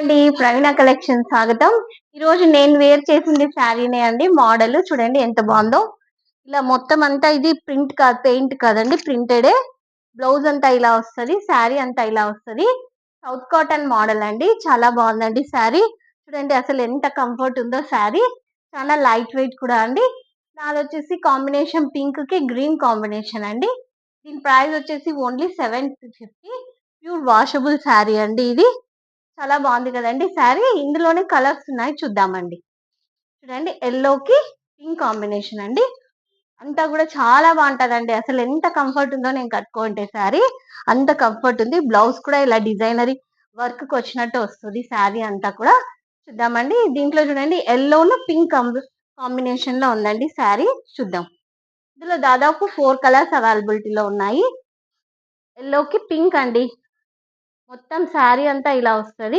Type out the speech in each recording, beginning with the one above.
అండి ప్రవీణ కలెక్షన్ స్వాగతం. ఈరోజు నేను వేర్ చేసింది శారీనే అండి. మోడల్ చూడండి ఎంత బాగుందో. ఇలా మొత్తం అంతా ఇది ప్రింట్ కాదు, పెయింట్ కాదండి, ప్రింటెడే. బ్లౌజ్ అంతా ఇలా వస్తుంది, శారీ అంతా ఇలా వస్తుంది. సౌత్ కాటన్ మోడల్ అండి, చాలా బాగుందండి శారీ. చూడండి అసలు ఎంత కంఫర్ట్ ఉందో శారీ. చాలా లైట్ వెయిట్ కూడా అండి. నాది వచ్చేసి కాంబినేషన్ పింక్ కి గ్రీన్ కాంబినేషన్ అండి. దీని ప్రైస్ వచ్చేసి ఓన్లీ 750. ప్యూర్ వాషబుల్ శారీ అండి ఇది. చాలా బాగుంది కదండి శారీ. ఇందులోనే కలర్స్ ఉన్నాయి, చూద్దామండి. చూడండి ఎల్లోకి పింక్ కాంబినేషన్ అండి. అంతా కూడా చాలా బాగుంటదండి. అసలు ఎంత కంఫర్ట్ ఉందో నేను కట్టుకుంటే శారీ అంత కంఫర్ట్ ఉంది. బ్లౌజ్ కూడా ఇలా డిజైనరీ వర్క్ కి వచ్చినట్టు వస్తుంది శారీ అంతా కూడా. చూద్దామండి. దీంట్లో చూడండి ఎల్లోను పింక్ కాంబినేషన్ లో ఉందండి శారీ. చూద్దాం. ఇందులో దాదాపు 4 కలర్స్ అవైలబిలిటీలో ఉన్నాయి. ఎల్లోకి పింక్ అండి. మొత్తం శారీ అంతా ఇలా వస్తుంది.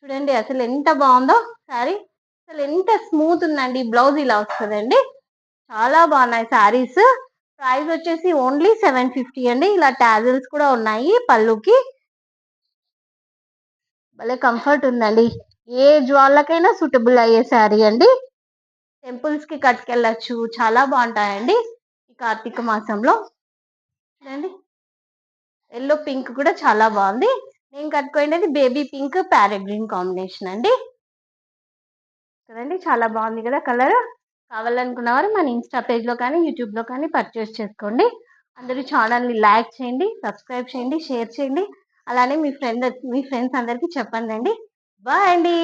చూడండి అసలు ఎంత బాగుందో శారీ. అసలు ఎంత స్మూత్ ఉందండి. బ్లౌజ్ ఇలా వస్తుందండి. చాలా బాగున్నాయి శారీస్. ప్రైస్ వచ్చేసి ఓన్లీ 750 అండి. ఇలా టాజిల్స్ కూడా ఉన్నాయి పళ్ళుకి. భలే కంఫర్ట్ ఉందండి. ఏ ఏజ్ వాళ్ళకైనా సూటబుల్ అయ్యే శారీ అండి. టెంపుల్స్ కి కట్టుకెళ్ళచ్చు, చాలా బాగుంటాయండి ఈ కార్తీక మాసంలో. చూడండి ఎల్లో పింక్ కూడా చాలా బాగుంది. నేను కట్టుకోండి baby pink parrot green combination అండి. కదండి చాలా బాగుంది కదా కలర్. కావాలనుకున్న వారు మన ఇన్స్టా పేజ్లో కానీ యూట్యూబ్లో కానీ పర్చేస్ చేసుకోండి. అందరూ ఛానల్ని లైక్ చేయండి, సబ్స్క్రైబ్ చేయండి, షేర్ చేయండి. అలానే మీ ఫ్రెండ్స్ అందరికీ చెప్పండి అండి. బాయ్ అండి.